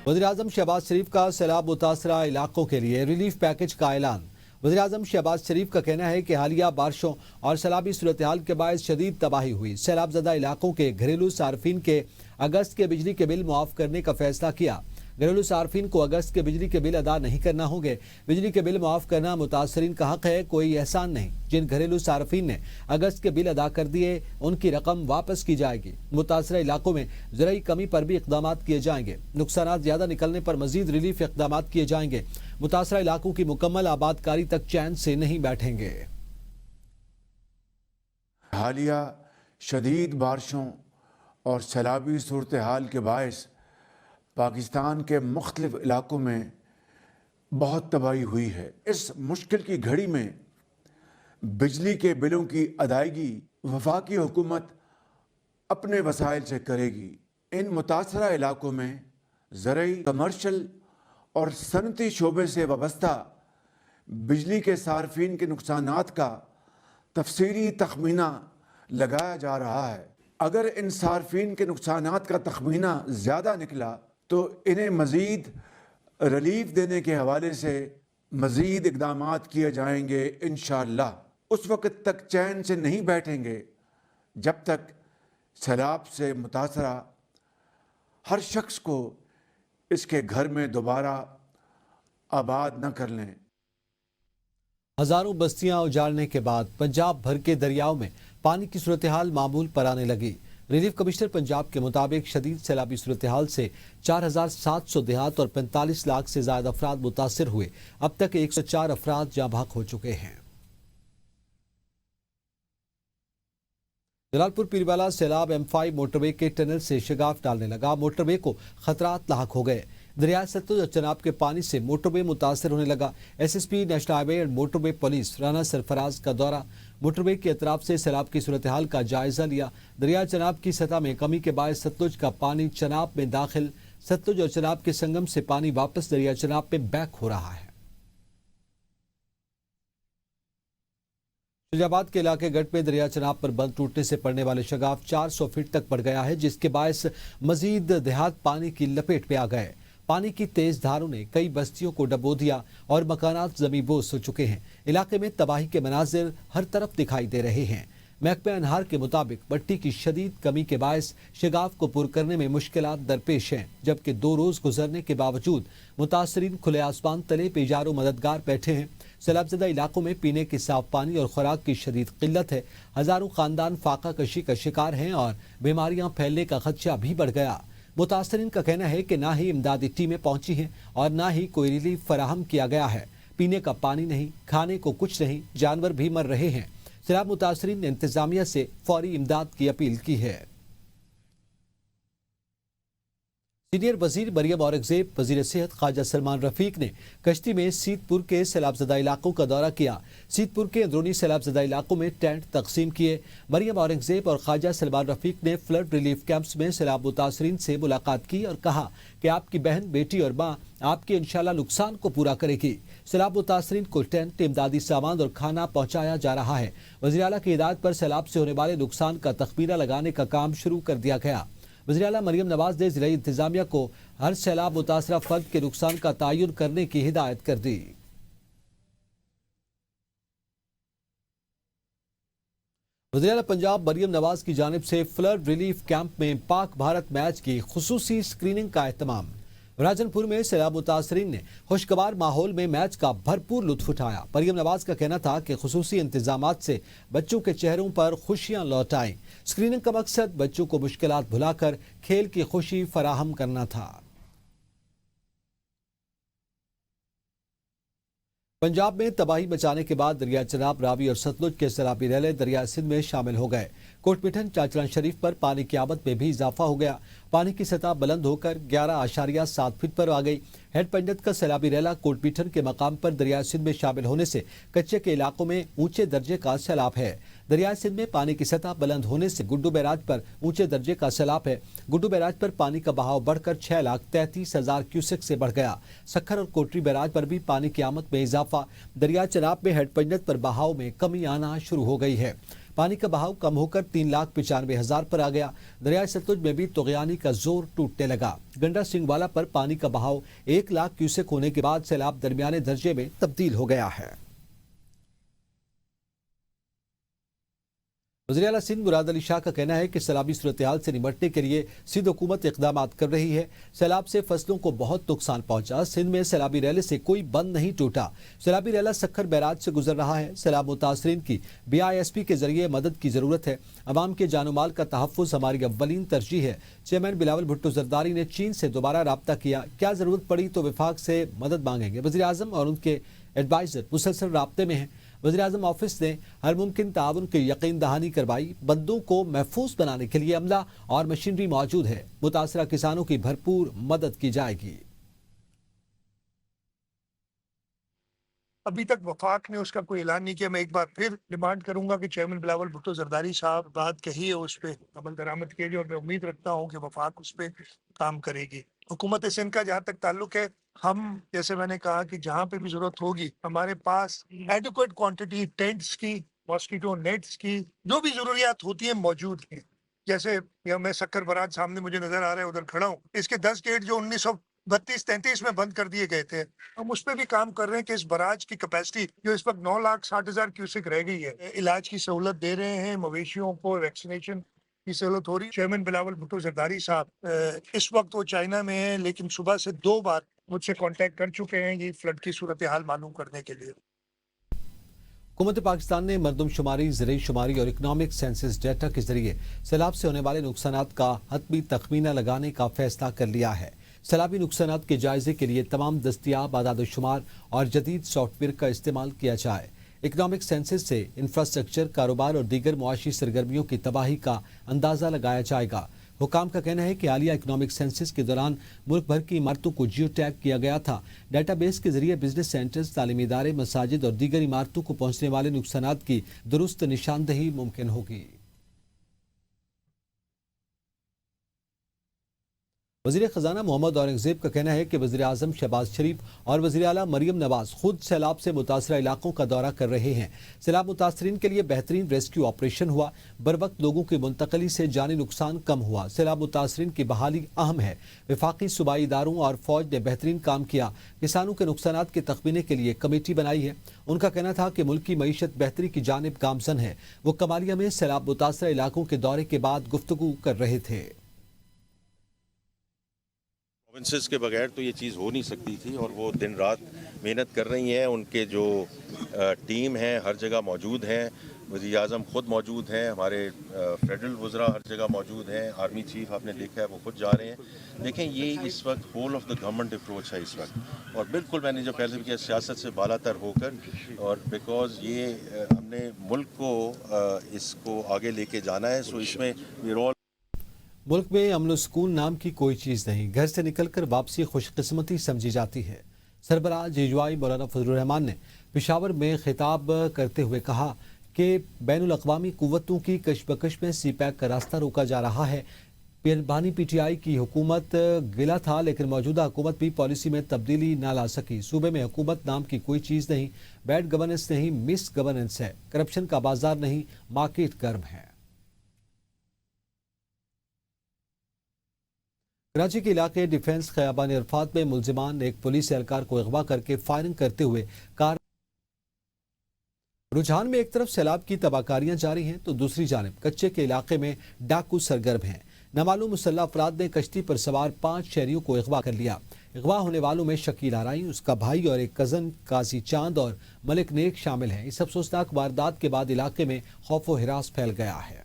वज़ीर-ए-आज़म शहबाज शरीफ का सैलाब मुतासरा इलाकों के लिए रिलीफ पैकेज का ऐलान। वज़ीर-ए-आज़म शहबाज शरीफ का कहना है कि हालिया बारिशों और सैलाबी सूरत हाल के बायस शदीद तबाही हुई। सैलाब ज़दा इलाकों के घरेलू सार्फिन के अगस्त के बिजली के बिल मुआफ़ करने का फैसला किया। घरेलू सार्फिन को अगस्त के बिजली के बिल अदा नहीं करना होंगे। बिजली के बिल मुआफ़ करना मुतासरीन का हक है, कोई एहसान नहीं। जिन घरेलू सार्फिन ने अगस्त के बिल अदा कर दिए उनकी रकम वापस की जाएगी। मुतासरा इलाकों में ज़राई कमी पर भी इक़दाम किए जाएंगे। नुकसानात ज़्यादा निकलने पर मज़ीद रिलीफ इक़दाम किए जाएंगे। मुतासरा इलाकों की मुकम्मल आबादकारी तक चैन से नहीं बैठेंगे। हालिया शदीद बारिशों और सैलाबी सूरत हाल के बायस पाकिस्तान के मुख्तलिफ इलाकों में बहुत तबाही हुई है। इस मुश्किल की घड़ी में बिजली के बिलों की अदायगी वफाकी हुकूमत अपने वसाइल से करेगी। इन मुतासरा इलाकों में ज़राई, कमर्शल और सनती शोबे से वाबस्ता बिजली के सार्फिन के नुकसानात का तफसीली तखमीना लगाया जा रहा है। अगर इन सार्फिन के नुकसानात का तखमीना ज़्यादा निकला तो इन्हें मज़ीद रिलीफ देने के हवाले से मज़ीद इक़दामात किए जाएंगे इंशाअल्लाह। उस वक़्त तक चैन से नहीं बैठेंगे जब तक सैलाब से मुतासरा हर शख्स को इसके घर में दोबारा आबाद न कर लें। हज़ारों बस्तियां उजाड़ने के बाद पंजाब भर के दरियाओं में पानी की सूरत हाल मामूल पर आने लगी। रिलीफ कमिश्नर पंजाब के मुताबिक शदीद सैलाबी सूरत हाल से 4700 देहात और 45 लाख से ज्यादा अफराद मुतासर हुए। अब तक 104 अफराद जाँ भाग हो चुके हैं। जलालपुर पीरवाला सैलाब M5 मोटरवे के टनल से शगाफ डालने लगा। मोटरवे को खतरात लाहक हो गए। दरियाए सतलुज और चनाब के पानी से मोटरवे मुतासर होने लगा। SSP national highway and motorway police Rana Sarfaraz का दौरा मोटरवे के अतराफ से सैलाब की सूरत हाल का जायजा लिया। दरिया चनाब की सतह में कमी के बायस सतलुज का पानी चनाब में दाखिल, सतलुज और चनाब के संगम से पानी वापस दरिया चनाब में बैक हो रहा है। फिरोजाबाद के इलाके गढ़ में दरिया चनाब पर बंद टूटने से पड़ने वाले शगाफ 400 फीट तक बढ़ गया है, जिसके बायस मजीद देहात पानी की लपेट में आ गए। पानी की तेज धारों ने कई बस्तियों को डबो दिया और मकानात ज़मींबोस हो चुके हैं। इलाके में तबाही के मनाजिर हर तरफ दिखाई दे रहे हैं। महकमे अनहार के मुताबिक मट्टी की शदीद कमी के बायस शगाफ को पुर करने में मुश्किलात दरपेश हैं, जबकि 2 रोज गुजरने के बावजूद मुतासरीन खुले आसमान तले बेजारो मददगार बैठे हैं। सैलाबज़दा इलाकों में पीने के साफ पानी और खुराक की शदीद किल्लत है। हजारों खानदान फाका कशी का शिकार हैं और बीमारियां फैलने का खदशा भी बढ़ गया। मुतासरीन का कहना है कि ना ही इमदादी टीमें पहुंची हैं और ना ही कोई रिलीफ फराहम किया गया है। पीने का पानी नहीं, खाने को कुछ नहीं, जानवर भी मर रहे हैं। सैलाब मुतासरीन ने इंतजामिया से फौरी इमदाद की अपील की है। सीनियर वजीर मरियम औरंगजेब, वजीर सेहत ख्वाजा सलमान रफीक ने कश्ती में सीतपुर के सैलाबज़दा इलाकों का दौरा किया। सीतपुर के अंदरूनी सैलाबज़दा इलाकों में टेंट तकसीम किए। मरियम औरंगजेब और ख्वाजा सलमान रफीक ने फ्लड रिलीफ कैंप्स में सैलाब मुतासरीन से मुलाकात की और कहा कि आपकी बहन, बेटी और माँ आपके इंशाल्लाह नुकसान को पूरा करेगी। सैलाब मुतासरीन को टेंट, इमदादी सामान और खाना पहुँचाया जा रहा है। वज़ीर आला की हिदायत पर सैलाब से होने वाले नुकसान का तखमीना लगाने का काम शुरू कर दिया गया। वज़ीर आला मरियम नवाज ने ज़िला इंतजामिया को हर सैलाब मुतासरा फर्द के नुकसान का तयन करने की हिदायत कर दी। वज़ीर आला पंजाब मरियम नवाज की जानिब से फ्लड रिलीफ कैंप में पाक भारत मैच की खुसूसी स्क्रीनिंग का एहतमाम। राजनपुर में सैलाब मुतासरीन ने खुशगवार माहौल में मैच का भरपूर लुत्फ उठाया। मरियम नवाज का कहना था कि खुसूसी इंतजामात से बच्चों के चेहरों पर खुशियां लौट आईं। स्क्रीनिंग का मकसद बच्चों को मुश्किलात भुलाकर खेल की खुशी फराहम करना था। पंजाब में तबाही मचाने के बाद दरिया चनाब, रावी और सतलुज के सैलाबी रैले दरिया सिंध में शामिल हो गए। कोटमिठन चाचरा शरीफ पर पानी की आवत में भी इजाफा हो गया। पानी की सतह बुलंद होकर 11.7 फीट पर आ गई। हेड पंडित का सैलाबी रैला कोटमिठन के मकाम पर दरिया सिंध में शामिल होने से कच्चे के इलाकों में ऊंचे दर्जे का सैलाब है। दरिया सिंध में पानी की सतह बुलंद होने से गुड्डू बैराज पर ऊंचे दर्जे का सैलाब है। गुड्डू बैराज पर पानी का बहाव बढ़कर 6,33,000 क्यूसेक से बढ़ गया। सखर और कोटरी बैराज पर भी पानी की आमद में इजाफा। दरिया चनाब में हेड पंडित पर बहाव में कमी आना शुरू हो गई है। पानी का बहाव कम होकर 3,95,000 पर आ गया। दरियाई सतलुज में भी तुगयानी का जोर टूटने लगा। गंडा सिंगवाला पर पानी का बहाव 1 लाख क्यूसेक होने के बाद सैलाब दरमियाने दर्जे में तब्दील हो गया है। वज़ीर आला सिंध मुराद अली शाह का कहना है कि सैलाबी सूरत-ए-हाल से निपटने के लिए सिंध हुकूमत इक़दाम कर रही है। सैलाब से फसलों को बहुत नुकसान पहुंचा। सिंध में सैलाबी रैले से कोई बंद नहीं टूटा। सैलाबी रैला सक्खर बैराज से गुजर रहा है। सैलाब मुतासरीन की BISP के जरिए मदद की जरूरत है। अवाम के जानो माल का तहफ़्फ़ुज़ हमारी अव्वलीन तरजीह है। चेयरमैन बिलावल भुट्टो जरदारी ने चीन से दोबारा राब्ता किया। क्या जरूरत पड़ी तो वफाक से मदद मांगेंगे। वज़ीर आज़म और उनके एडवाइज़र मुसलसल राब्ते में हैं। वज़ीर आज़म ऑफिस ने हर मुमकिन ताउन की यकीन दहानी करवाई। बंदों को महफूज बनाने के लिए अमला और मशीनरी मौजूद है। मुतासरा किसानों की भरपूर मदद की जाएगी। अभी तक वफाक ने उसका कोई ऐलान नहीं किया। मैं एक बार फिर डिमांड करूंगा कि चेयरमैन बिलावल भुट्टो जरदारी साहब बात कही है उस पर अमल दरामद कीजिए और मैं उम्मीद रखता हूं कि वफाक उस पर काम करेगी। हुकूमत सिंध का जहाँ तक ताल्लुक है, हम जैसे मैंने कहा कि जहाँ पे भी जरूरत होगी हमारे पास एडिक्वेट क्वांटिटी टेंट्स की, मॉस्किटो नेट्स की, जो भी जरूरियात होती है मौजूद है। जैसे मैं सक्कर बराज सामने मुझे नजर आ रहा है, उधर खड़ा हूँ। इसके 10 गेट जो 1932-33 में बंद कर दिए गए थे, हम उस पर भी काम कर रहे हैं कि इस बराज की कैपेसिटी जो इस वक्त 9,60,000 क्यूसेक रह गई है, इलाज की सहूलत दे रहे हैं। मवेशियों को वैक्सीनेशन की सहूलत हो रही है। चेयरमैन बिलावल भुट्टो जरदारी साहब इस वक्त वो चाइना में है, लेकिन सुबह से 2 बार मुझसे कांटेक्ट कर चुके हैं ये फ्लड की सूरत हाल मालूम करने के लिए। हुकूमत पाकिस्तान ने मरदमशुमारी, ज़राई शुमारी और इकनॉमिक सेंसस डेटा के जरिए सैलाब से होने वाले नुकसानात का हतमी तखमीना लगाने का फैसला कर लिया है। सैलाबी नुकसानात के जायजे के लिए तमाम दस्तियाब आदाद शुमार और जदीद सॉफ्टवेयर का इस्तेमाल किया जाए। इकनॉमिक सेंसस से इंफ्रास्ट्रक्चर, कारोबार और दीगर मुआशी सरगर्मियों की तबाही का अंदाज़ा लगाया जाएगा। हुकाम का कहना है कि हालिया इकनॉमिक सेंसस के दौरान मुल्क भर की इमारतों को जियो टैग किया गया था। डेटाबेस के जरिए बिजनेस सेंटर्स, तालीमी इदारे, मसाजिद और दीगर इमारतों को पहुंचने वाले नुकसानात की दुरुस्त निशानदही मुमकिन होगी। वज़ीर ख़जाना मोहम्मद औरंगज़ेब का कहना है कि वज़ीर आज़म शहबाज शरीफ और वज़ीर आला मरियम नवाज खुद सैलाब से मुतासरा इलाकों का दौरा कर रहे हैं। सैलाब मुतासरीन के लिए बेहतरीन रेस्क्यू ऑपरेशन हुआ। बर वक्त लोगों की मुंतकली से जानी नुकसान कम हुआ। सैलाब मुतासरीन की बहाली अहम है। वफाकी सूबाई इदारों और फौज ने बेहतरीन काम किया। किसानों के नुकसानात के तखमीने के लिए कमेटी बनाई है। उनका कहना था कि मुल्क की मईशत बेहतरी की जानिब गामजन है। वो कमालिया में सैलाब मुतासरा इलाकों के दौरे के बाद गुफ्तगू कर रहे थे। प्रोविंसेस के बगैर तो ये चीज़ हो नहीं सकती थी और वो दिन रात मेहनत कर रही हैं। उनके जो टीम है हर जगह मौजूद हैं। वज़ीर आज़म ख़ुद मौजूद हैं, हमारे फेडरल वज़रा हर जगह मौजूद हैं, आर्मी चीफ आपने देखा है वो खुद जा रहे हैं। देखें ये इस वक्त whole of the government approach है इस वक्त, और बिल्कुल मैंने जो पहले भी किया सियासत से बालातर होकर, और बिकॉज ये हमने मुल्क को इसको आगे लेके जाना है। सो इसमें वी ऑल मुल्क में अमन और सुकून नाम की कोई चीज़ नहीं। घर से निकलकर वापसी खुशकिस्मती समझी जाती है। सरबराह जेजुआई मौलाना फजलुर रहमान ने पेशावर में खिताब करते हुए कहा कि बैनुल अक़वामी कुव्वतों की कशबकश में CPAC का रास्ता रोका जा रहा है। पीरबानी PTI की हुकूमत गिला था, लेकिन मौजूदा हुकूमत भी पॉलिसी में तब्दीली ना ला सकी। सूबे में हुकूमत नाम की कोई चीज़ नहीं। बैड गवर्नेंस नहीं, मिस गवर्नेंस है। करप्शन का बाजार नहीं, मार्केट गर्म है। कराची के इलाके डिफेंस खयाबान अरफात में मुलजिमान ने एक पुलिस एहलकार को अगवा करके फायरिंग करते हुए कार। रुझान में एक तरफ सैलाब की तबाहकारियां जारी हैं तो दूसरी जानिब कच्चे के इलाके में डाकू सरगर्म हैं। नामालूम मुसल्लह अफराद ने कश्ती पर सवार 5 शहरियों को अगवा कर लिया। अगवा होने वालों में शकील आराई, उसका भाई और एक कज़न काजी चांद और मलिक नेक शामिल हैं। इस अफसोसनाक वारदात के बाद इलाके में खौफ व हिरास फैल गया है।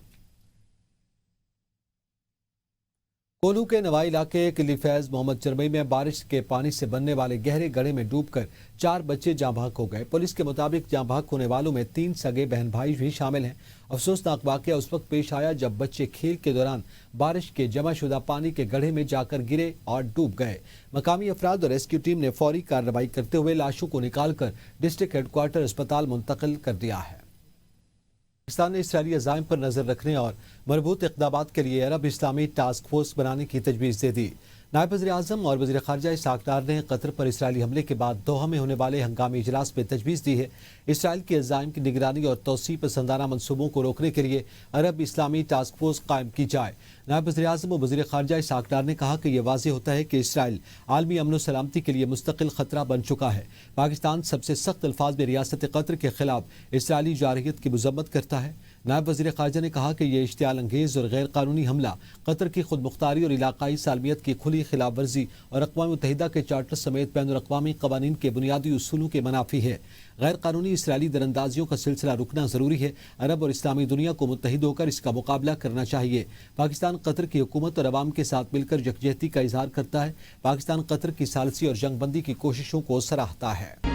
कोल्हू के नवाई इलाके किली फैज मोहम्मद चरमई में बारिश के पानी से बनने वाले गहरे गड्ढे में डूबकर 4 बच्चे जाँ बहक हो गए। पुलिस के मुताबिक जाँ बहक होने वालों में 3 सगे बहन भाई भी शामिल हैं। अफसोसनाक वाकया उस वक्त पेश आया जब बच्चे खेल के दौरान बारिश के जमाशुदा पानी के गड्ढे में जाकर गिरे और डूब गए। मकामी अफराद और रेस्क्यू टीम ने फौरी कार्रवाई करते हुए लाशों को निकालकर डिस्ट्रिक्ट हेडक्वार्टर अस्पताल मुंतकिल कर दिया है। पाकिस्तान ने इसराइली अज़ाइम पर नजर रखने और मरबूत इक़दामात के लिए अरब इस्लामी टास्क फोर्स बनाने की तजवीज़ दे दी। नायब वज़ीर-ए-आज़म और वज़ीर ख़ारजा इसहाक़ डार ने कतर पर इसराइली हमले के बाद दोहा में होने वाले हंगामी इजलास में तजवीज़ दी है इसराइल के अज़ाइम की निगरानी और तोसी पसंदाना मनसूबों को रोकने के लिए अरब इस्लामी टास्क फोर्स कायम की जाए। नायब वज़ीर-ए-आज़म और वज़ीर ख़ारजा इसहाक़ डार ने कहा कि यह वाज़ेह होता है कि इसराइल आलमी अमन व सलामती के लिए मुस्तकिल ख़तरा बन चुका है। पाकिस्तान सबसे सख्त अल्फाज में रियासत कतर के खिलाफ इसराइली जारहियत की मज़म्मत करता है। नायब वज़ीर ख़ारजा ने कहा कि यह इश्तियाल अंगेज़ और गैर कानूनी हमला कतर की खुद मुख्तारी और इलाकाई सालमियत की खुली खिलाफ वर्जी और अक़वाम मुत्तहिदा के चार्टर समेत बैनुल अक़वामी क़वानीन के बुनियादी उसूलों के मनाफी है। गैर कानूनी इसराइली दरअंदाजियों का सिलसिला रुकना ज़रूरी है। अरब और इस्लामी दुनिया को मुत्तहिद होकर इसका मुकाबला करना चाहिए। पाकिस्तान कतर की हुकूमत और अवाम के साथ मिलकर यकजहती का इजहार करता है। पाकिस्तान कतर की सालसी और जंगबंदी की कोशिशों को सराहता है।